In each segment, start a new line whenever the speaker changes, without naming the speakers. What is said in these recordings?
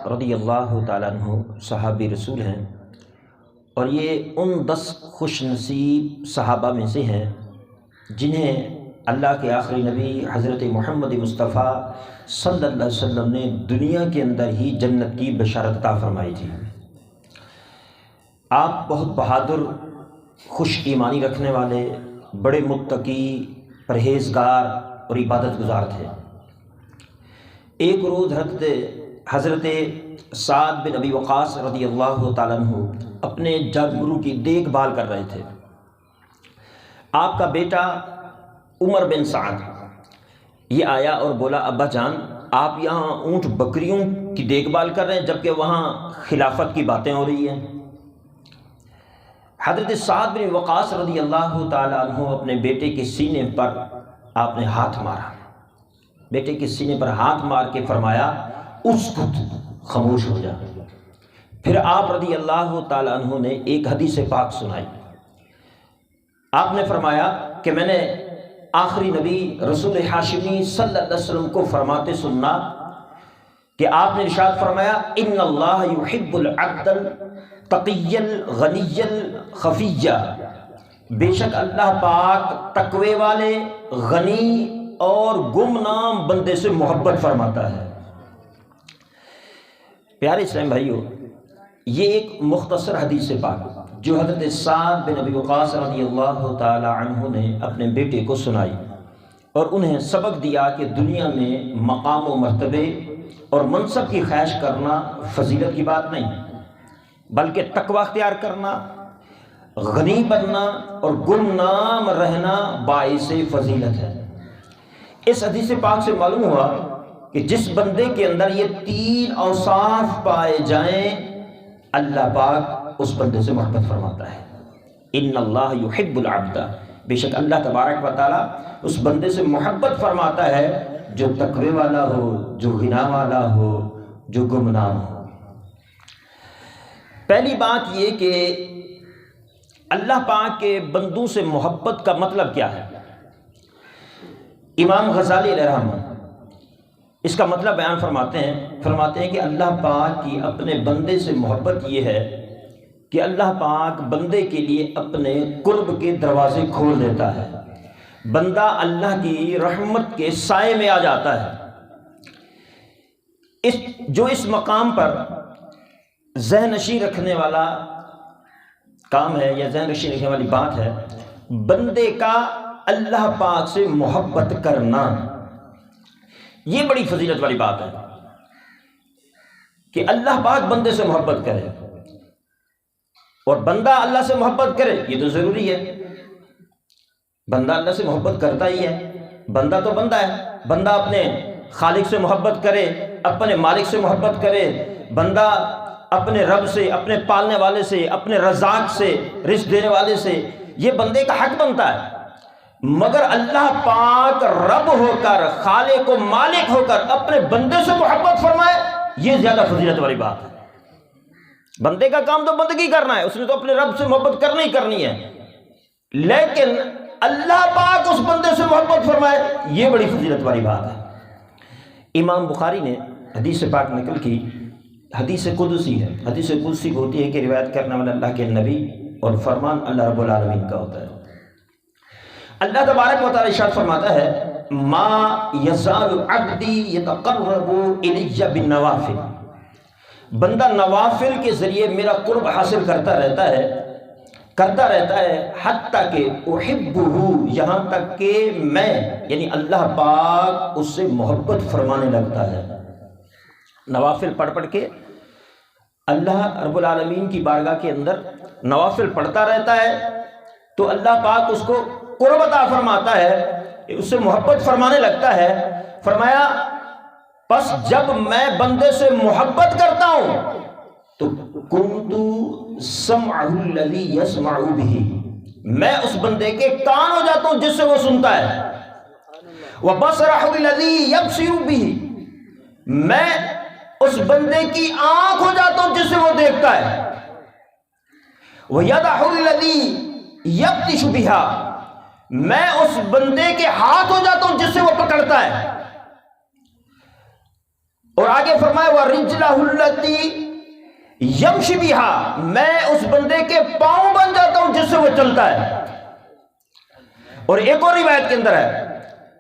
رضی اللہ تعالیٰ عنہ صحابی رسول ہیں، اور یہ ان 10 خوش نصیب صحابہ میں سے ہیں جنہیں اللہ کے آخری نبی حضرت محمد مصطفیٰ صلی اللہ علیہ وسلم نے دنیا کے اندر ہی جنت کی بشارت عطا فرمائی تھی۔ آپ بہت بہادر، خوش ایمانی رکھنے والے، بڑے متقی، پرہیزگار اور عبادت گزار تھے۔ ایک روز حضرت سعد بن ابی وقاص رضی اللہ تعالیٰ عنہ اپنے جانوروں کی دیکھ بھال کر رہے تھے۔ آپ کا بیٹا عمر بن سعد یہ آیا اور بولا، ابا جان، آپ یہاں اونٹ بکریوں کی دیکھ بھال کر رہے ہیں جبکہ وہاں خلافت کی باتیں ہو رہی ہیں۔ حضرت سعد بن وقاص رضی اللہ تعالیٰ عنہ اپنے بیٹے کے سینے پر آپ نے ہاتھ مارا، بیٹے کے سینے پر ہاتھ مار کے فرمایا، اسکت، خاموش ہو جا۔ پھر آپ رضی اللہ تعالیٰ عنہ نے ایک حدیث پاک سنائی۔ آپ نے فرمایا کہ میں نے آخری نبی رسول ہاشمی صلی اللہ علیہ وسلم کو فرماتے سننا کہ آپ نے ارشاد فرمایا، ان اللہ یحب العبد التقی الغنی الخفی، بے شک اللہ پاک تقوی والے، غنی اور گمنام بندے سے محبت فرماتا ہے۔ پیارے اسلام بھائیو، یہ ایک مختصر حدیث پاک جو حضرت سعد بن ابی وقاص رضی اللہ تعالی عنہ نے اپنے بیٹے کو سنائی اور انہیں سبق دیا کہ دنیا میں مقام و مرتبے اور منصب کی خواہش کرنا فضیلت کی بات نہیں، بلکہ تقوی اختیار کرنا، غنی بننا اور گمنام رہنا باعث فضیلت ہے۔ اس حدیث پاک سے معلوم ہوا کہ جس بندے کے اندر یہ 3 اوصاف پائے جائیں، اللہ پاک اس بندے سے محبت فرماتا ہے۔ ان اللہ یحب العبد، بے شک اللہ تبارک و تعالیٰ اس بندے سے محبت فرماتا ہے جو تقوی والا ہو، جو غنا والا ہو، جو گمنام ہو۔ پہلی بات یہ کہ اللہ پاک کے بندوں سے محبت کا مطلب کیا ہے؟ امام غزالی علیہ رحمہ اس کا مطلب بیان فرماتے ہیں کہ اللہ پاک کی اپنے بندے سے محبت یہ ہے کہ اللہ پاک بندے کے لیے اپنے قرب کے دروازے کھول دیتا ہے، بندہ اللہ کی رحمت کے سائے میں آ جاتا ہے۔ جو اس مقام پر ذہن نشین رکھنے والا کام ہے یا ذہن نشین رکھنے والی بات ہے، بندے کا اللہ پاک سے محبت کرنا، یہ بڑی فضیلت والی بات ہے کہ اللہ پاک بندے سے محبت کرے اور بندہ اللہ سے محبت کرے، یہ تو ضروری ہے۔ بندہ اللہ سے محبت کرتا ہی ہے، بندہ تو بندہ ہے، بندہ اپنے خالق سے محبت کرے، اپنے مالک سے محبت کرے، بندہ اپنے رب سے، اپنے پالنے والے سے، اپنے رزاق سے، رزق دینے والے سے، یہ بندے کا حق بنتا ہے۔ مگر اللہ پاک رب ہو کر، خالق و مالک ہو کر اپنے بندے سے محبت فرمائے، یہ زیادہ فضیلت والی بات ہے۔ بندے کا کام تو بندگی کرنا ہے، اس نے تو اپنے رب سے محبت کرنی ہے، لیکن اللہ پاک اس بندے سے محبت فرمائے، یہ بڑی فضیلت والی بات ہے۔ امام بخاری نے حدیث پاک نقل کی، حدیث قدسی ہے۔ حدیث قدسی ہوتی ہے کہ روایت کرنے والا اللہ کے نبی اور فرمان اللہ رب العالمین کا ہوتا ہے۔ اللہ تبارک و تعالی ارشاد فرماتا ہے، ما یزال عبدی یتقرب الی بالنوافل، بندہ نوافل کے ذریعے میرا قرب حاصل کرتا رہتا ہے حتیٰ کہ احبہ، یہاں تک کہ میں یعنی اللہ پاک اس سے محبت فرمانے لگتا ہے۔ نوافل پڑھ کے اللہ رب العالمین کی بارگاہ کے اندر نوافل پڑھتا رہتا ہے تو اللہ پاک اس کو قرب عطا فرماتا ہے، اس سے محبت فرمانے لگتا ہے۔ فرمایا پس جب میں بندے سے محبت کرتا ہوں تو کنت سمعہ الذی یسمع بہ، میں اس بندے کے کان ہو جاتا ہوں جس سے وہ سنتا ہے، وبصرہ الذی یبصر بہ، میں اس بندے کی آنکھ ہو جاتا ہوں جس سے وہ دیکھتا ہے، ویدہ الذی یبطش بہا، میں اس بندے کے ہاتھ ہو جاتا ہوں جس سے وہ پکڑتا ہے، اور آگے فرمایا وَرِجْلَهُ الَّتِي يَمْشِي بِهَا، میں اس بندے کے پاؤں بن جاتا ہوں جس سے وہ چلتا ہے۔ اور ایک اور روایت کے اندر ہے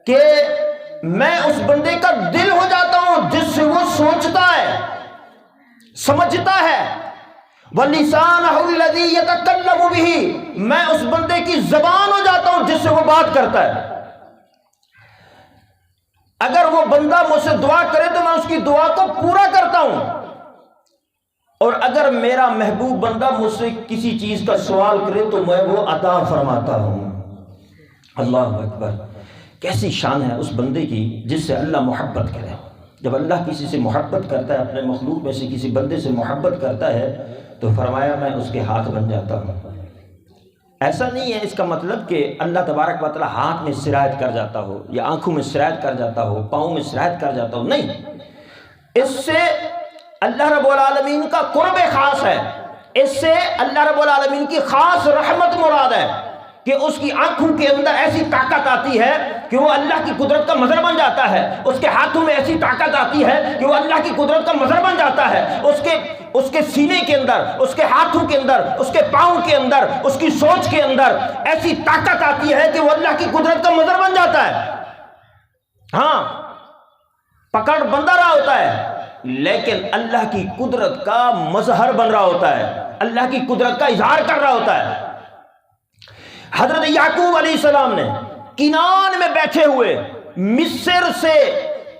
کہ میں اس بندے کا دل ہو جاتا ہوں جس سے وہ سوچتا ہے، سمجھتا ہے۔ وَلِسَانَهُ الَّذِي يَتَكَلَّمُ بِهِ، میں اس بندے کی زبان ہو جاتا ہوں جس سے وہ بات کرتا ہے۔ اگر وہ بندہ مجھ سے دعا کرے تو میں اس کی دعا کو پورا کرتا ہوں، اور اگر میرا محبوب بندہ مجھ سے کسی چیز کا سوال کرے تو میں وہ عطا فرماتا ہوں۔ اللہ اکبر، کیسی شان ہے اس بندے کی جس سے اللہ محبت کرے۔ جب اللہ کسی سے محبت کرتا ہے، اپنے مخلوق میں سے کسی بندے سے محبت کرتا ہے، تو فرمایا میں اس کے ہاتھ بن جاتا ہوں۔ ایسا نہیں ہے اس کا مطلب کہ اللہ تبارک و تعالی ہاتھ میں سرایت کر جاتا ہو، یا آنکھوں میں سرایت کر جاتا ہو، پاؤں میں سرایت کر جاتا ہو، نہیں۔ اس سے اللہ رب العالمین کا قرب خاص ہے، اس سے اللہ رب العالمین کی خاص رحمت مراد ہے کہ اس کی آنکھوں کے اندر ایسی طاقت آتی ہے کہ وہ اللہ کی قدرت کا مظہر بن جاتا ہے، اس کے ہاتھوں میں ایسی طاقت آتی ہے کہ وہ اللہ کی قدرت کا مظہر بن جاتا ہے، اس کے سینے کے اندر، اس کے ہاتھوں کے اندر، اس کے پاؤں کے اندر، اس کی سوچ کے اندر ایسی طاقت آتی ہے کہ وہ اللہ کی قدرت کا مظہر بن جاتا ہے۔ ہاں، پکڑ بندہ رہا ہوتا ہے لیکن اللہ کی قدرت کا مظہر بن رہا ہوتا ہے، اللہ کی قدرت کا اظہار کر رہا ہوتا ہے۔ حضرت یعقوب علیہ السلام نے کنان میں بیٹھے ہوئے مصر سے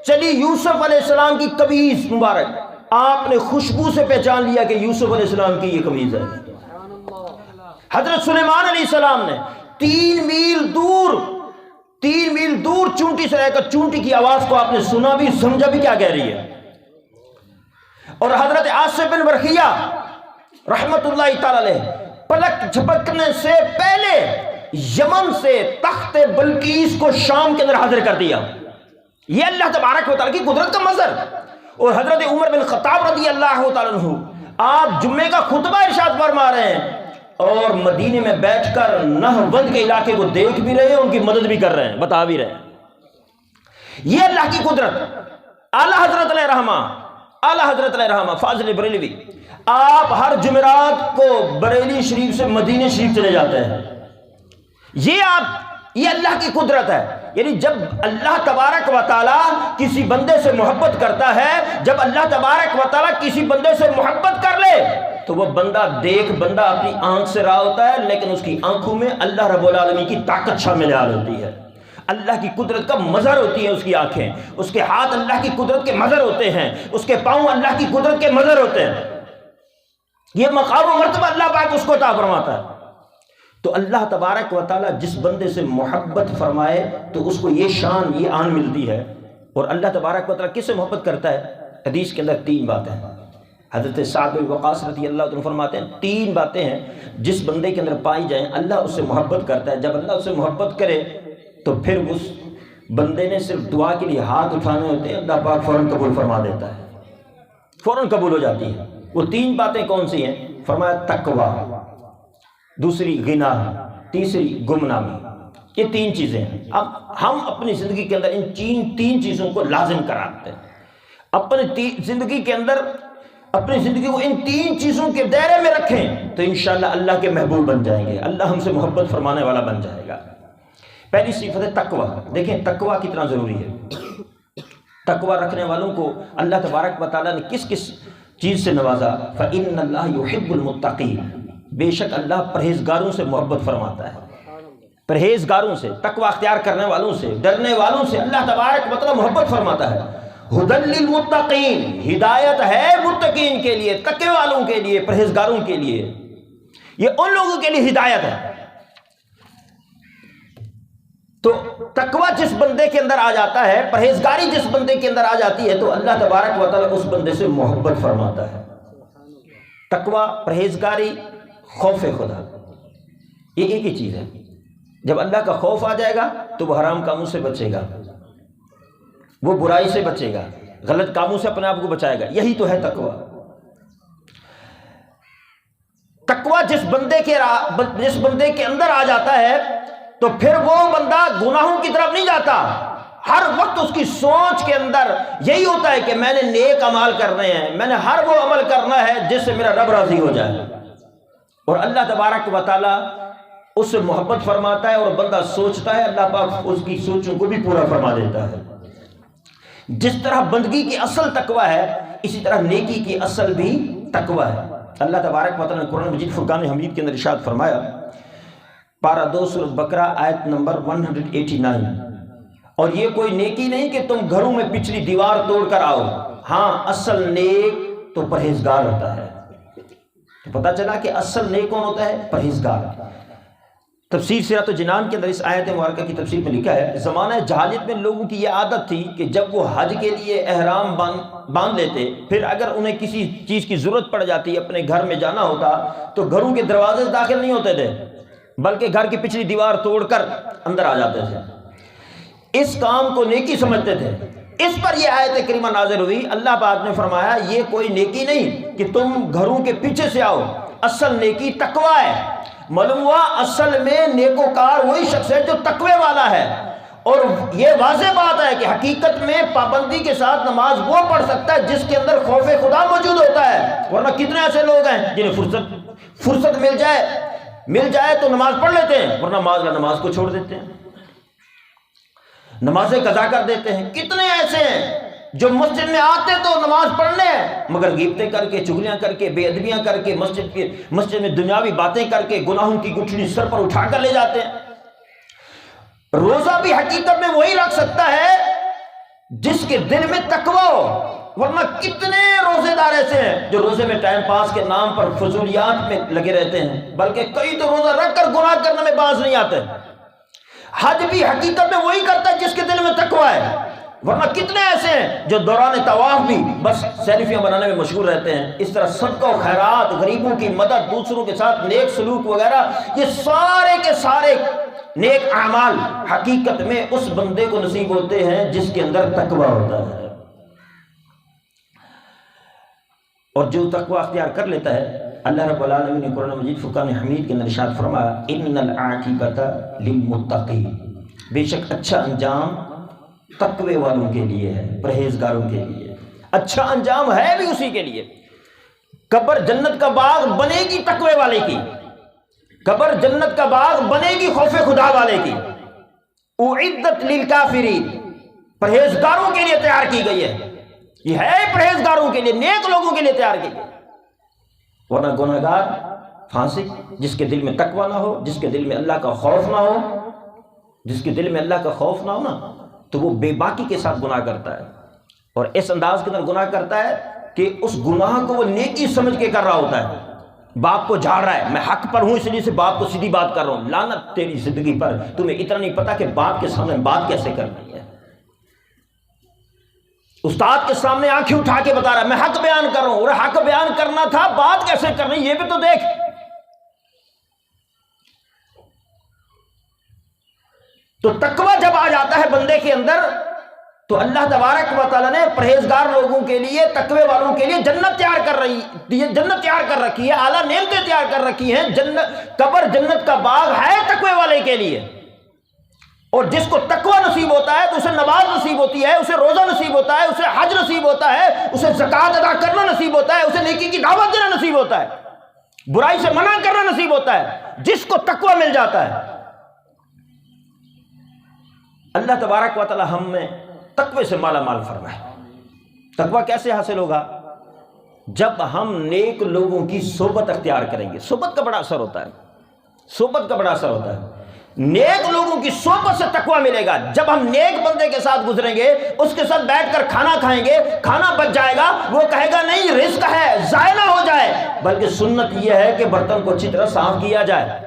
چلی یوسف علیہ السلام کی قمیض مبارک، آپ نے خوشبو سے پہچان لیا کہ یوسف علیہ السلام کی یہ قمیض ہے۔ حضرت سلیمان علیہ السلام نے 3 میل دور چونٹی سے رہ کر چونٹی کی آواز کو آپ نے سنا بھی، سمجھا بھی کیا کہہ رہی ہے۔ اور حضرت آصف بن برخیہ رحمت اللہ تعالی علیہ پلک جھپکنے سے پہلے یمن سے تخت بلقیس کو شام کے اندر حاضر کر دیا۔ یہ اللہ تبارک و تعالی کی قدرت کا مظہر۔ اور حضرت عمر بن خطاب رضی اللہ تعالیٰ عنہ، آپ جمعے کا خطبہ ارشاد فرما رہے ہیں اور مدینے میں بیٹھ کر نہروند کے علاقے کو دیکھ بھی رہے ہیں، ان کی مدد بھی کر رہے ہیں، بتا بھی رہے ہیں۔ یہ اللہ کی قدرت۔ اعلیٰ حضرت علیہ رحمہ فاضل بریلوی، آپ ہر جمعرات کو بریلی شریف سے مدینہ شریف چلے جاتے ہیں۔ یہ اللہ کی قدرت ہے۔ یعنی جب اللہ تبارک و تعالیٰ کسی بندے سے محبت کرتا ہے، جب اللہ تبارک و تعالیٰ کسی بندے سے محبت کر لے تو وہ بندہ اپنی آنکھ سے رہا ہوتا ہے، لیکن اس کی آنکھوں میں اللہ رب العالمین کی طاقت شامل ہوتی ہے، اللہ کی قدرت کا مظہر ہوتی ہے۔ اس کی آنکھیں، اس کے ہاتھ اللہ کی قدرت کے مظہر ہوتے ہیں، اس کے پاؤں اللہ کی قدرت کے مظہر ہوتے ہیں۔ یہ مقام و مرتبہ اللہ پاک اس کو عطا فرماتا ہے۔ تو اللہ تبارک و تعالیٰ جس بندے سے محبت فرمائے تو اس کو یہ شان، یہ آن ملتی ہے۔ اور اللہ تبارک و تعالیٰ کس سے محبت کرتا ہے؟ حدیث کے اندر 3 باتیں ہیں۔ حضرت سعد بن وقاص رضی اللہ عنہ فرماتے ہیں 3 باتیں ہیں جس بندے کے اندر پائی جائیں اللہ اس سے محبت کرتا ہے۔ جب اللہ اس سے محبت کرے تو پھر اس بندے نے صرف دعا کے لیے ہاتھ اٹھانے ہوتے ہیں، اللہ پاک فوراً قبول فرما دیتا ہے، فوراً قبول ہو جاتی ہے۔ وہ 3 باتیں کون سی ہیں؟ فرمایا تقوی، دوسری غنا، تیسری گمنامی۔ یہ 3 چیزیں ہیں۔ اب ہم اپنی زندگی کے اندر ان 3 چیزوں کو لازم کراتے ہیں۔ اپنی زندگی کے اندر اپنی زندگی کو ان 3 چیزوں کے دائرے میں رکھیں تو انشاءاللہ اللہ کے محبوب بن جائیں گے، اللہ ہم سے محبت فرمانے والا بن جائے گا۔ پہلی صفت ہے تقوی۔ دیکھیں تقوی کتنا ضروری ہے۔ تقوی رکھنے والوں کو اللہ تبارک و تعالیٰ نے کس چیز سے نوازا؟ فَإِنَّ اللَّهَ يُحِبُّ الْمُتَّقِينَ، بے شک اللہ پرہیزگاروں سے محبت فرماتا ہے۔ پرہیزگاروں سے، تقوی اختیار کرنے والوں سے، ڈرنے والوں سے اللہ تبارک و تعالیٰ محبت فرماتا ہے۔ ہدی للمتقین، ہدایت ہے متقین کے لیے، تقوی والوں کے لیے، پرہیزگاروں کے لیے۔ یہ ان لوگوں کے لیے ہدایت ہے۔ تو تقوی جس بندے کے اندر آ جاتا ہے، پرہیزگاری جس بندے کے اندر آ جاتی ہے تو اللہ تبارک و تعالیٰ اس بندے سے محبت فرماتا ہے۔ تقوی، پرہیزگاری، خوف خدا، یہ ایک ہی چیز ہے۔ جب اللہ کا خوف آ جائے گا تو وہ حرام کاموں سے بچے گا، وہ برائی سے بچے گا، غلط کاموں سے اپنے آپ کو بچائے گا۔ یہی تو ہے تقوی۔ تقوی جس بندے کے اندر آ جاتا ہے تو پھر وہ بندہ گناہوں کی طرف نہیں جاتا، ہر وقت اس کی سوچ کے اندر یہی ہوتا ہے کہ میں نے نیک عمال کرنے ہیں، میں نے ہر وہ عمل کرنا ہے جس سے میرا رب راضی ہو جائے. اور اللہ تبارک و تعالیٰ اس سے محبت فرماتا ہے اور بندہ سوچتا ہے، اللہ پاک اس کی سوچوں کو بھی پورا فرما دیتا ہے. جس طرح بندگی کی اصل تقویٰ ہے، اسی طرح نیکی کی اصل بھی تقویٰ ہے. اللہ تبارک و تعالیٰ نے قرآن مجید فرقان حمید کے اندر ارشاد فرمایا، پارہ 2 سورۃ بقرہ آیت نمبر 189، اور یہ کوئی نیکی نہیں کہ تم گھروں میں پچھلی دیوار توڑ کر آؤ، ہاں اصل نیک تو پرہیزگار ہوتا ہے. تو پتہ چلا کہ اصل نیک کون ہوتا ہے؟ پرہیزگار. تفسیر سیرۃ الجنان کے اندر اس آیت مبارکہ کی تفسیر میں لکھا ہے، زمانہ جاہلیت میں لوگوں کی یہ عادت تھی کہ جب وہ حج کے لیے احرام باندھ لیتے، پھر اگر انہیں کسی چیز کی ضرورت پڑ جاتی، اپنے گھر میں جانا ہوتا، تو گھروں کے دروازے سے داخل نہیں ہوتے تھے، بلکہ گھر کی پچھلی دیوار توڑ کر اندر آ جاتے تھے. اس کام کو نیکی سمجھتے تھے. اس پر یہ آیت کریمہ نازل ہوئی. اللہ پاک نے فرمایا یہ کوئی نیکی نہیں کہ تم گھروں کے پیچھے سے آؤ، اصل نیکی تقویٰ ہے. معلوم ہوا اصل میں نیکوکار وہی شخص ہے جو تقوی والا ہے. اور یہ واضح بات ہے کہ حقیقت میں پابندی کے ساتھ نماز وہ پڑھ سکتا ہے جس کے اندر خوف خدا موجود ہوتا ہے. ورنہ کتنے ایسے لوگ ہیں جنہیں فرصت مل جائے تو نماز پڑھ لیتے ہیں، ورنہ نماز کو چھوڑ دیتے ہیں، نمازیں قضا کر دیتے ہیں. کتنے ایسے ہیں جو مسجد میں آتے تو نماز پڑھنے ہیں، مگر غیبتیں کر کے، چغلیاں کر کے، بے ادبیاں کر کے، مسجد میں دنیاوی باتیں کر کے گناہوں کی گٹھلی سر پر اٹھا کر لے جاتے ہیں. روزہ بھی حقیقت میں وہی رکھ سکتا ہے جس کے دل میں تقویٰ ہو. ورنہ کتنے روزے دار ایسے ہیں جو روزے میں ٹائم پاس کے نام پر فضولیات میں لگے رہتے ہیں، بلکہ کئی تو روزہ رکھ کر گناہ کرنے میں باز نہیں آتے. حج بھی حقیقت میں وہی کرتا ہے جس کے دل میں تقویٰ ہے. ورنہ کتنے ایسے ہیں جو دوران طواف بھی بس سیلفیاں بنانے میں مشغول رہتے ہیں. اس طرح صدقہ و خیرات، غریبوں کی مدد، دوسروں کے ساتھ نیک سلوک وغیرہ، یہ سارے کے سارے نیک اعمال حقیقت میں اس بندے کو نصیب ہوتے ہیں جس کے اندر تقویٰ ہوتا ہے. اور جو تقویٰ اختیار کر لیتا ہے، اللہ رب العالمین نے قرآن مجید فرقان حمید کے اندر ارشاد فرمایا، ان العاقبۃ للمتقین، بے شک اچھا انجام تقوی والوں کے لیے ہے، پرہیزگاروں کے لیے. اچھا انجام ہے بھی اسی کے لیے. قبر جنت کا باغ بنے گی تقوی والے کی، قبر جنت کا باغ بنے گی خوف خدا والے کی. اعدت للکافرین، پرہیزگاروں کے لیے تیار کی گئی ہے. یہ ہے پرہیزگاروں کے لیے، نیک لوگوں کے لیے تیار کی گئی. ورنہ گنہگار فاسق جس کے دل میں تقویٰ نہ ہو، جس کے دل میں اللہ کا خوف نہ ہو، جس کے دل میں اللہ کا خوف نہ ہو نا، تو وہ بے باکی کے ساتھ گناہ کرتا ہے. اور اس انداز کے اندر گناہ کرتا ہے کہ اس گناہ کو وہ نیکی سمجھ کے کر رہا ہوتا ہے. باپ کو جھاڑ رہا ہے، میں حق پر ہوں اس لیے سے باپ کو سیدھی بات کر رہا ہوں. لعنت تیری زندگی پر، تمہیں اتنا نہیں پتا کہ باپ کے سامنے بات کیسے کرنی ہے. استاد کے سامنے آنکھیں اٹھا کے بتا رہا ہے میں حق بیان کر رہا ہوں، اور حق بیان کرنا تھا، بات کیسے کرنی یہ بھی تو دیکھ. تو تقویٰ جب آ جاتا ہے بندے کے اندر تو اللہ تبارک و تعالیٰ نے پرہیزگار لوگوں کے لیے، تقوی والوں کے لیے جنت تیار کر رکھی ہے، اعلیٰ نعمتیں تیار کر رکھی ہیں. قبر جنت کا باغ ہے تقوی والے کے لیے. اور جس کو تقوی نصیب ہوتا ہے تو اسے نماز نصیب ہوتی ہے، اسے روزہ نصیب ہوتا ہے، اسے حج نصیب ہوتا ہے، اسے زکوٰۃ ادا کرنا نصیب ہوتا ہے، اسے نیکی کی دعوت دینا نصیب ہوتا ہے، برائی سے منع کرنا نصیب ہوتا ہے. جس کو تقوی مل جاتا ہے، اللہ تبارک و تعالی ہم میں تقوی سے مالا مال فرمائے. تقوی کیسے حاصل ہوگا؟ جب ہم نیک لوگوں کی صحبت اختیار کریں گے. صحبت کا بڑا اثر ہوتا ہے، صحبت کا بڑا اثر ہوتا ہے. نیک لوگوں کی صحبت سے تقوی ملے گا. جب ہم نیک بندے کے ساتھ گزریں گے، اس کے ساتھ بیٹھ کر کھانا کھائیں گے، کھانا بچ جائے گا، وہ کہے گا نہیں رزق ہے، ضائع نہ ہو جائے. بلکہ سنت یہ ہے کہ برتن کو اچھی طرح صاف کیا جائے.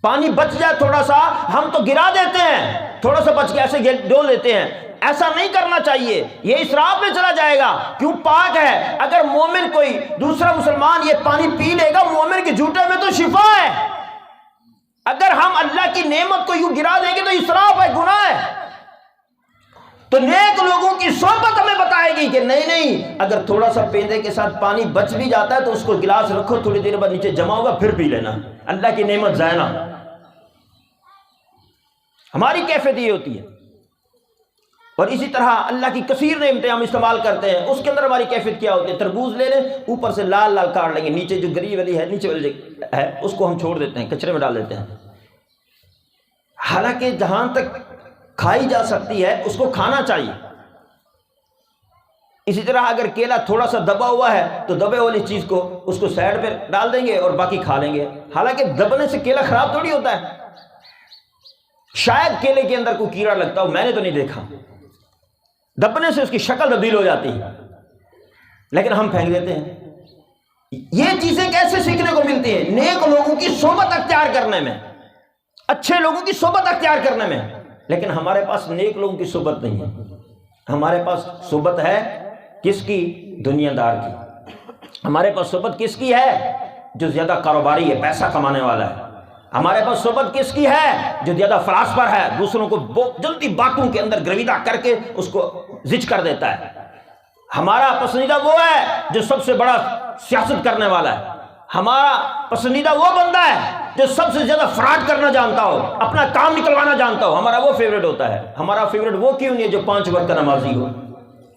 پانی بچ جائے تھوڑا سا، ہم تو گرا دیتے ہیں، تھوڑا سا بچ کے ایسے ڈول لیتے ہیں. ایسا نہیں کرنا چاہیے، یہ اسراف میں چلا جائے گا. کیوں؟ پاک ہے. اگر مومن کوئی دوسرا مسلمان یہ پانی پی لے گا، مومن کے جھوٹے میں تو شفا ہے. اگر ہم اللہ کی نعمت کو یوں گرا دیں گے تو اسراف ہے، گناہ ہے. تو نیک لوگوں کی صحبت ہمیں بتائے گی کہ نہیں، اگر تھوڑا سا پیندے کے ساتھ پانی بچ بھی جاتا ہے تو اس کو گلاس رکھو، تھوڑی دیر بعد نیچے جمع ہوگا پھر پی لینا. اللہ کی نعمت ضائع نہ. ہماری کیفیت یہ ہوتی ہے. اور اسی طرح اللہ کی کثیر نعمتیں ہم استعمال کرتے ہیں، اس کے اندر ہماری کیفیت کیا ہوتی ہے؟ تربوز لے لیں، اوپر سے لال لال کاٹ لیں گے، نیچے جو گری والی ہے، نیچے والی ہے اس کو ہم چھوڑ دیتے ہیں، کچرے میں ڈال دیتے ہیں، حالانکہ جہاں تک کھائی جا سکتی ہے اس کو کھانا چاہیے۔ اسی طرح اگر کیلا تھوڑا سا دبا ہوا ہے تو دبے والی چیز کو اس کو سائڈ پہ ڈال دیں گے اور باقی کھا لیں گے، حالانکہ دبنے سے کیلا خراب تھوڑی ہوتا ہے، شاید کیلے کے اندر کوئی کیڑا لگتا ہو، میں نے تو نہیں دیکھا، دبنے سے اس کی شکل تبدیل ہو جاتی ہے، لیکن ہم پھینک دیتے ہیں۔ یہ چیزیں کیسے سیکھنے کو ملتی ہیں؟ نیک لوگوں کی صحبت اختیار کرنے میں، اچھے لوگوں کی صحبت اختیار کرنے میں۔ لیکن ہمارے پاس نیک لوگوں کی صحبت نہیں ہے، ہمارے پاس صحبت ہے کس کی؟ دنیا دار کی۔ ہمارے پاس صحبت کس کی ہے؟ جو زیادہ کاروباری ہے، پیسہ کمانے والا ہے۔ ہمارے پاس صحبت کس کی ہے؟ جو زیادہ فلاسفر ہے، دوسروں کو جلدی باتوں کے اندر گرویدہ کر کے اس کو زج کر دیتا ہے۔ ہمارا پسندیدہ وہ ہے جو سب سے بڑا سیاست کرنے والا ہے، ہمارا پسندیدہ وہ بندہ ہے جو سب سے زیادہ فراڈ کرنا جانتا ہو، اپنا کام نکلوانا جانتا ہو، ہمارا وہ فیوریٹ ہوتا ہے۔ ہمارا فیوریٹ وہ کیوں نہیں ہے جو 5 وقت کا نمازی ہو؟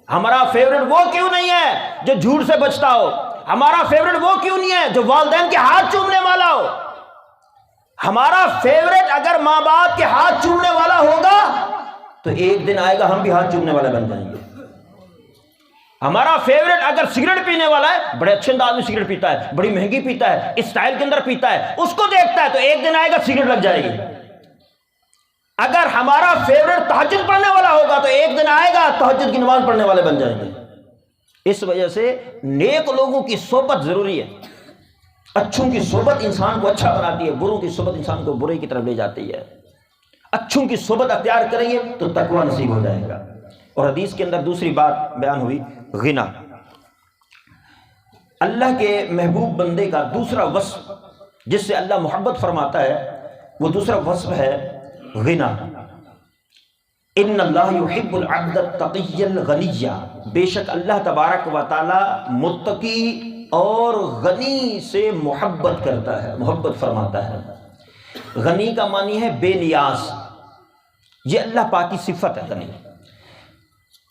ہمارا فیوریٹ وہ کیوں نہیں ہے جو جھوٹ سے بچتا ہو؟ ہمارا فیوریٹ وہ کیوں نہیں ہے جو والدین کے ہاتھ چومنے والا ہو؟ ہمارا فیوریٹ اگر ماں باپ کے ہاتھ چومنے والا ہوگا تو ایک دن آئے گا ہم بھی ہاتھ چومنے والے بن جائیں گے۔ ہمارا فیوریٹ اگر سگریٹ پینے والا ہے، بڑے اچھے انداز میں سگریٹ پیتا ہے، بڑی مہنگی پیتا ہے، اس اسٹائل کے اندر پیتا ہے، اس کو دیکھتا ہے تو ایک دن آئے گا سگریٹ لگ جائے گی۔ اگر ہمارا فیوریٹ تہجد پڑھنے والا ہوگا تو ایک دن آئے گا تہجد کی نماز پڑھنے والے بن جائیں گے۔ اس وجہ سے نیک لوگوں کی صحبت ضروری ہے۔ اچھوں کی صحبت انسان کو اچھا بناتی ہے، بروں کی صحبت انسان کو برے کی طرف لے جاتی ہے۔ اچھوں کی صحبت اختیار کریں گے تو تقویٰ نصیب ہو جائے گا۔ اور حدیث کے اندر دوسری بات بیان ہوئی، غنا۔ اللہ کے محبوب بندے کا دوسرا وصف جس سے اللہ محبت فرماتا ہے وہ دوسرا وصف ہے غنا۔ ان اللہ یحب العبد التقی الغنی، بے شک اللہ تبارک و تعالی متقی اور غنی سے محبت کرتا ہے، محبت فرماتا ہے۔ غنی کا معنی ہے بے نیاز، یہ اللہ پاک کی صفت ہے غنی۔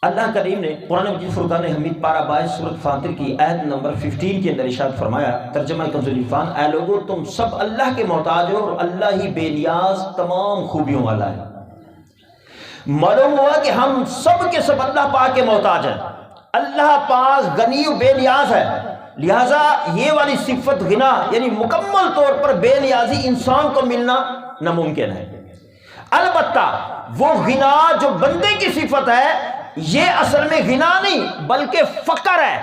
اللہ کریم نے قرآن مجید فرقان حمید پارہ 22 سورۃ فاطر کی آیت نمبر 15 کے اندر ارشاد فرمایا، ترجمہ کنز العرفان، اے لوگو تم سب اللہ کے محتاج ہو اور اللہ ہی بے نیاز تمام خوبیوں والا ہے۔ معلوم ہوا کہ ہم سب کے سب اللہ پاک کے محتاج ہیں، اللہ پاک غنی و بے نیاز ہے، لہٰذا یہ والی صفت غنا یعنی مکمل طور پر بے نیازی انسان کو ملنا ناممکن ہے۔ البتہ وہ غنا جو بندے کی صفت ہے یہ اصل میں غنا نہیں بلکہ فقر ہے۔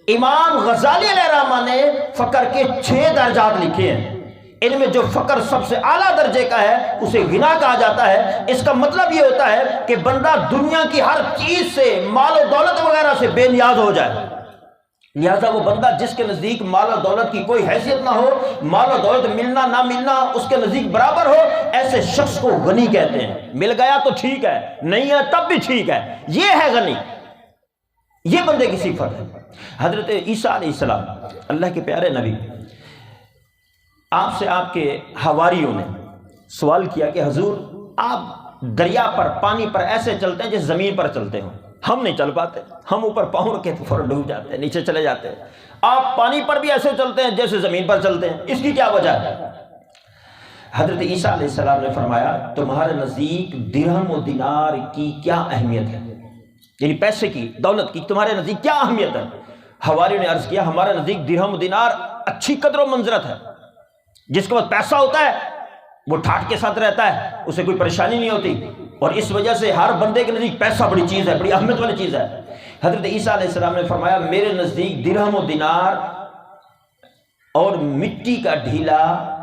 امام غزالی علیہ الرحمہ نے فقر کے 6 درجات لکھے ہیں، ان میں جو فقر سب سے اعلیٰ درجے کا ہے اسے غنا کہا جاتا ہے۔ اس کا مطلب یہ ہوتا ہے کہ بندہ دنیا کی ہر چیز سے، مال و دولت وغیرہ سے بے نیاز ہو جائے، لہذا وہ بندہ جس کے نزدیک مال و دولت کی کوئی حیثیت نہ ہو، مال و دولت ملنا نہ ملنا اس کے نزدیک برابر ہو، ایسے شخص کو غنی کہتے ہیں۔ مل گیا تو ٹھیک ہے، نہیں ہے تب بھی ٹھیک ہے، یہ ہے غنی، یہ بندے کی صفت ہے۔ حضرت عیسیٰ علیہ السلام اللہ کے پیارے نبی، آپ سے آپ کے حواریوں نے سوال کیا کہ حضور آپ دریا پر، پانی پر ایسے چلتے ہیں جیسے زمین پر چلتے ہوں، ہم نہیں چل پاتے، ہم اوپر پاؤں رکھے تو فوراً ڈوب جاتے ہیں، نیچے چلے جاتے ہیں، آپ پانی پر بھی ایسے چلتے ہیں جیسے زمین پر چلتے ہیں، اس کی کیا وجہ ہے؟ حضرت عیسیٰ علیہ السلام نے فرمایا تمہارے نزدیک درہم و دینار کی کیا اہمیت ہے، یعنی پیسے کی، دولت کی تمہارے نزدیک کیا اہمیت ہے؟ حواریوں نے عرض کیا ہمارے نزدیک درہم و دینار اچھی قدر و منزلت ہے، جس کے پاس پیسہ ہوتا ہے وہ ٹھاٹ کے ساتھ رہتا ہے، اسے کوئی پریشانی نہیں ہوتی، اور اس وجہ سے ہر بندے کے نزدیک پیسہ بڑی چیز ہے، بڑی اہمیت والی چیز ہے۔ حضرت عیسیٰ علیہ السلام نے فرمایا میرے نزدیک درہم و دینار اور مٹی کا ڈھیلا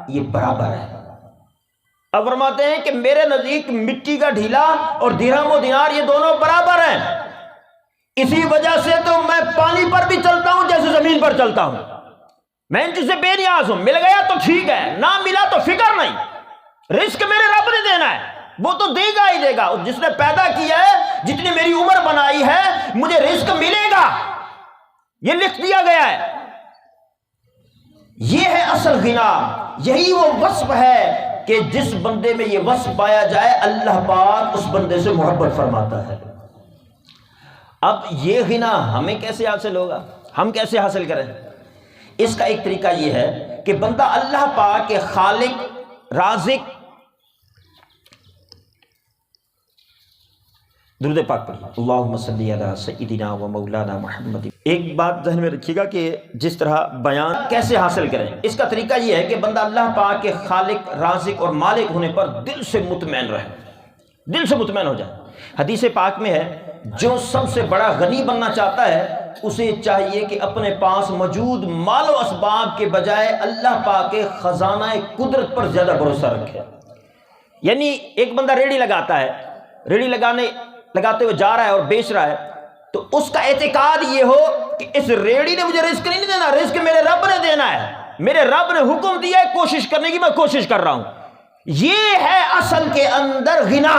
یہ برابر ہے۔ اب فرماتے ہیں کہ میرے نزدیک مٹی کا ڈھیلا اور درہم و دینار یہ دونوں برابر ہیں، اسی وجہ سے تو میں پانی پر بھی چلتا ہوں جیسے زمین پر چلتا ہوں، میں ان چیز سے بے نیاز ہوں، مل گیا تو ٹھیک ہے، نہ ملا تو فکر نہیں، رزق میرے رب نے دینا ہے، وہ تو دے گا ہی دے گا، جس نے پیدا کیا ہے، جتنی میری عمر بنائی ہے، مجھے رزق ملے گا، یہ لکھ دیا گیا ہے۔ یہ ہے اصل غنا، یہی وہ وصف ہے کہ جس بندے میں یہ وصف پایا جائے اللہ پاک اس بندے سے محبت فرماتا ہے۔ اب یہ غنا ہمیں کیسے حاصل ہوگا، ہم کیسے حاصل کریں؟ اس کا ایک طریقہ یہ ہے کہ بندہ اللہ پاک کے خالق، رازق، درود پاک پڑھیے، اللہم صلی علی سیدنا و مولانا محمد۔ ایک بات ذہن میں رکھیے گا کہ جس طرح بیان کیسے حاصل کریں، اس کا طریقہ یہ ہے کہ بندہ اللہ پاک کے خالق، رازق اور مالک ہونے پر دل سے مطمئن رہے، دل سے مطمئن ہو جائے۔ حدیث پاک میں ہے جو سب سے بڑا غنی بننا چاہتا ہے اسے چاہیے کہ اپنے پاس موجود مال و اسباب کے بجائے اللہ پاک کے خزانہ قدرت پر زیادہ بھروسہ رکھے۔ یعنی ایک بندہ ریڑھی لگاتا ہے، ریڑھی لگاتے ہوئے جا رہا ہے اور بیچ رہا ہے، تو اس کا اعتقاد یہ ہو کہ اس ریڑھی نے مجھے رزق نہیں دینا، رزق میرے رب نے دینا ہے، میرے رب نے حکم دیا ہے کوشش کرنے کی، میں کوشش کر رہا ہوں۔ یہ ہے اصل کے اندر غنا،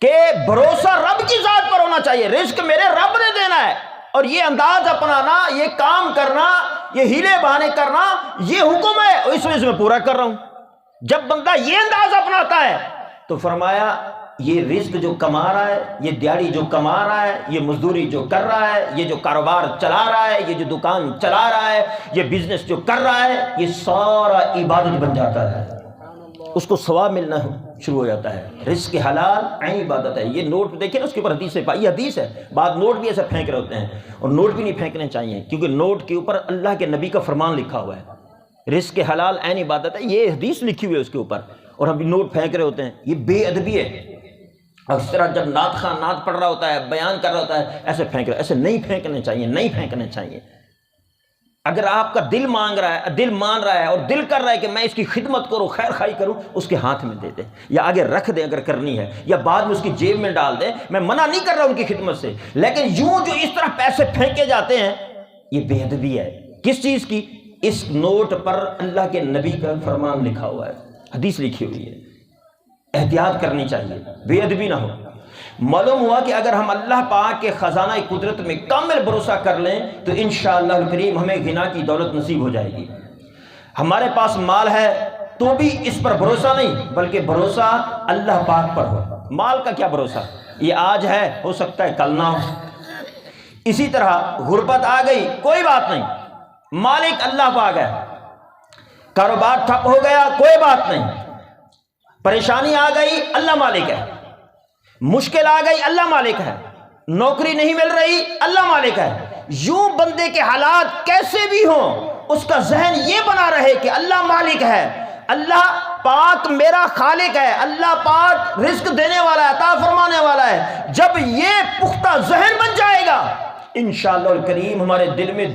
کہ بھروسہ رب کی ذات پر ہونا چاہیے، رزق میرے رب نے دینا ہے، اور یہ انداز اپنانا، یہ کام کرنا، یہ ہیلے بہانے کرنا، یہ حکم ہے اور اس وجہ سے میں پورا کر رہا ہوں۔ جب بندہ یہ انداز اپناتا ہے تو فرمایا یہ رزق جو کما رہا ہے، یہ دیہڑی جو کما رہا ہے، یہ مزدوری جو کر رہا ہے، یہ جو کاروبار چلا رہا ہے، یہ جو دکان چلا رہا ہے، یہ بزنس جو کر رہا ہے، یہ سارا عبادت بن جاتا ہے، اس کو ثواب ملنا شروع ہو جاتا ہے۔ رزق حلال عین عبادت ہے۔ یہ نوٹ دیکھیں نا، اس کے اوپر حدیث ہے، یہ حدیث ہے، بعض نوٹ بھی ایسے پھینک رہے ہوتے ہیں، اور نوٹ بھی نہیں پھینکنے چاہیے کیونکہ نوٹ کے اوپر اللہ کے نبی کا فرمان لکھا ہوا ہے، رزق حلال عین عبادت ہے، یہ حدیث لکھی ہوئی ہے اس کے اوپر، اور ہم بھی نوٹ پھینک رہے ہوتے ہیں، یہ بے ادبی ہے۔ اور اس طرح جب نعت خواہ نعت پڑھ رہا ہوتا ہے، بیان کر رہا ہوتا ہے، ایسے پھینک رہا ہے، ایسے نہیں پھینکنے چاہیے، نہیں پھینکنے چاہیے۔ اگر آپ کا دل مانگ رہا ہے، دل مان رہا ہے اور دل کر رہا ہے کہ میں اس کی خدمت کروں، خیر خواہی کروں، اس کے ہاتھ میں دے دیں یا آگے رکھ دیں اگر کرنی ہے، یا بعد میں اس کی جیب میں ڈال دیں۔ میں منع نہیں کر رہا ان کی خدمت سے، لیکن یوں جو اس طرح پیسے پھینکے جاتے ہیں یہ بے ادبی ہے۔ کس چیز کی؟ اس نوٹ پر اللہ کے نبی کا فرمان لکھا ہوا ہے، حدیث لکھی ہوئی ہے، احتیاط کرنی چاہیے، بے ادبی نہ ہو۔ معلوم ہوا کہ اگر ہم اللہ پاک کے خزانہ قدرت میں کامل بھروسہ کر لیں تو انشاءاللہ الکریم ہمیں غنا کی دولت نصیب ہو جائے گی۔ ہمارے پاس مال ہے تو بھی اس پر بھروسہ نہیں، بلکہ بھروسہ اللہ پاک پر ہو۔ مال کا کیا بھروسہ، یہ آج ہے، ہو سکتا ہے کل نہ ہو۔ اسی طرح غربت آ گئی، کوئی بات نہیں، مالک اللہ پاک ہے۔ کاروبار ٹھپ ہو گیا، کوئی بات نہیں، پریشانی آ گئی، اللہ مالک ہے۔ مشکل آ گئی، اللہ مالک ہے۔ نوکری نہیں مل رہی، اللہ مالک ہے۔ یوں بندے کے حالات کیسے بھی ہوں، اس کا ذہن یہ بنا رہے کہ اللہ مالک ہے، اللہ پاک میرا خالق ہے، اللہ پاک رزق دینے والا ہے، عطا فرمانے والا ہے۔ جب یہ پختہ ذہن بن جائے گا انشاءاللہ الکریم ہمارے دل میں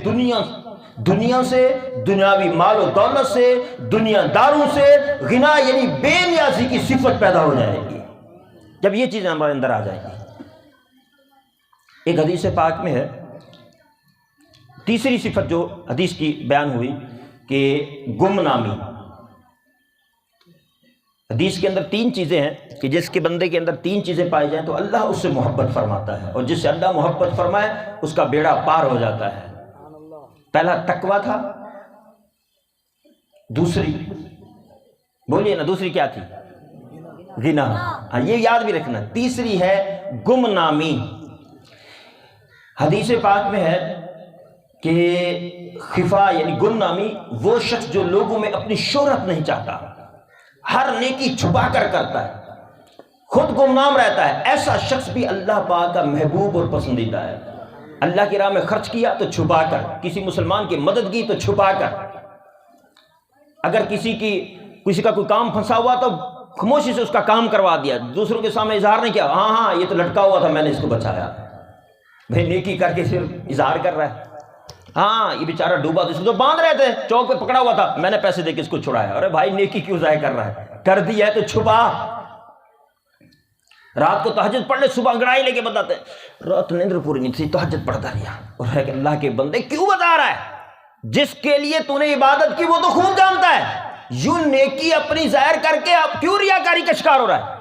دنیا سے، دنیاوی مال و دولت سے، دنیا داروں سے غنا یعنی بے نیازی کی صفت پیدا ہو جائے گی۔ جب یہ چیزیں ہمارے اندر آ جائیں گی، ایک حدیث پاک میں ہے تیسری صفت جو حدیث کی بیان ہوئی کہ گمنامی۔ حدیث کے اندر تین چیزیں ہیں کہ جس کے بندے کے اندر تین چیزیں پائی جائیں تو اللہ اس سے محبت فرماتا ہے، اور جس سے اللہ محبت فرمائے اس کا بیڑا پار ہو جاتا ہے۔ پہلا تقویٰ تھا، دوسری بولیے نا، دوسری کیا تھی؟ غنا، ہاں یہ یاد بھی رکھنا۔ تیسری ہے گمنامی۔ حدیث پاک میں ہے کہ خفا یعنی گمنامی وہ شخص جو لوگوں میں اپنی شہرت نہیں چاہتا، ہر نیکی چھپا کر کرتا ہے، خود گمنام رہتا ہے، ایسا شخص بھی اللہ پاک کا محبوب اور پسندیدہ ہے۔ اللہ کی راہ میں خرچ کیا تو چھپا کر، کسی مسلمان کی مدد کی تو چھپا کر، اگر کسی کا کوئی کام پھنسا ہوا تو خاموشی سے اس کا کام کروا دیا، دوسروں کے سامنے اظہار نہیں کیا، ہاں یہ تو لٹکا ہوا تھا میں نے اس کو بچایا، بھائی نیکی کر کے صرف اظہار کر رہا ہے، ہاں یہ بیچارہ ڈوبا تو اس کو تو باندھ رہے تھے، چوک پہ پکڑا ہوا تھا، میں نے پیسے دے کے اس کو چھڑایا۔ ارے بھائی نیکی کیوں ضائع کر رہا ہے؟ کر دی ہے تو چھپا۔ رات کو تہجد پڑھ لے، صبح انگڑائی لے کے بتاتے ہیں رات نیندر پوری نہیں تھی، تہجد پڑھتا رہا، اور ہے کہ اللہ کے بندے کیوں بتا رہا ہے؟ جس کے لیے تو نے عبادت کی وہ تو خوب جانتا ہے، یوں نیکی اپنی ظاہر کر کے اب کیوں ریاکاری کا شکار ہو رہا ہے؟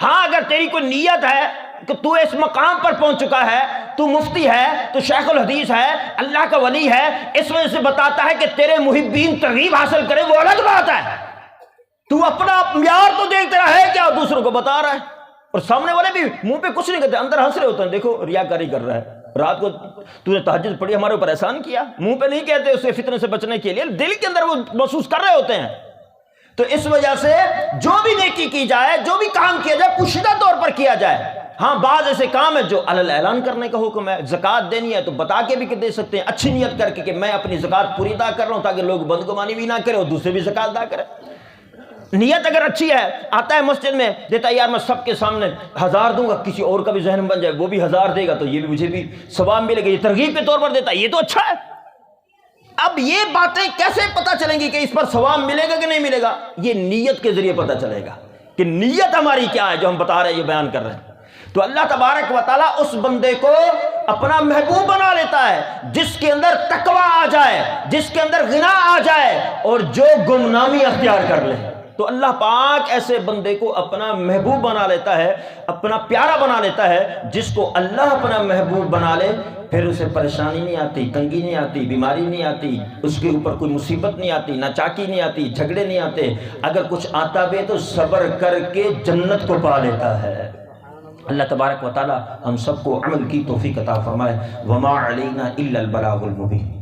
ہاں اگر تیری کوئی نیت ہے کہ تو اس مقام پر پہنچ چکا ہے، تو مفتی ہے، تو شیخ الحدیث ہے، اللہ کا ولی ہے، اس وجہ سے بتاتا ہے کہ تیرے محبین ترغیب حاصل کرے، وہ الگ بات ہے۔ تو اپنا معیار تو دیکھ رہا ہے کیا دوسروں کو بتا رہا ہے، اور سامنے والے بھی منہ پہ کچھ نہیں کہتے، اندر ہنس رہے ہوتے ہیں، دیکھو ریاکاری کر رہا ہے، رات کو تو نے تہجد پڑھی ہمارے اوپر احسان کیا، منہ پہ نہیں کہتے، اسے فتنے سے بچنے کے لیے دل کے اندر وہ محسوس کر رہے ہوتے ہیں۔ تو اس وجہ سے جو بھی نیکی کی جائے، جو بھی کام کیا جائے، پوشیدہ طور پر کیا جائے۔ ہاں بعض ایسے کام ہے جو علی الاعلان کرنے کا حکم ہے، زکوٰۃ دینی ہے تو بتا کے بھی دے سکتے ہیں، اچھی نیت کر کے کہ میں اپنی زکوٰۃ پوری ادا کر رہا ہوں تاکہ لوگ بدگمانی بھی نہ کریں اور دوسرے بھی زکوٰۃ ادا کریں۔ نیت اگر اچھی ہے، آتا ہے مسجد میں دیتا ہے، یار میں سب کے سامنے 1000 دوں گا، کسی اور کا بھی ذہن بن جائے وہ بھی 1000 دے گا تو یہ بھی مجھے بھی ثواب ملے گا، یہ ترغیب کے طور پر دیتا ہے، یہ تو اچھا ہے۔ اب یہ باتیں کیسے پتہ چلیں گی کہ اس پر ثواب ملے گا کہ نہیں ملے گا؟ یہ نیت کے ذریعے پتہ چلے گا کہ نیت ہماری کیا ہے جو ہم بتا رہے ہیں، یہ بیان کر رہے ہیں۔ تو اللہ تبارک و تعالیٰ اس بندے کو اپنا محبوب بنا لیتا ہے جس کے اندر تقویٰ آ جائے، جس کے اندر غنا آ جائے اور جو گمنامی اختیار کر لے۔ تو اللہ پاک ایسے بندے کو اپنا محبوب بنا لیتا ہے، اپنا پیارا بنا لیتا ہے۔ جس کو اللہ اپنا محبوب بنا لے پھر اسے پریشانی نہیں آتی، تنگی نہیں آتی، بیماری نہیں آتی، اس کے اوپر کوئی مصیبت نہیں آتی، ناچاکی نہیں آتی، جھگڑے نہیں آتے، اگر کچھ آتا بھی تو صبر کر کے جنت کو پا لیتا ہے۔ اللہ تبارک و تعالی ہم سب کو عمل کی توفیق عطا فرمائے۔ وما علینا الا البلاغ المبین۔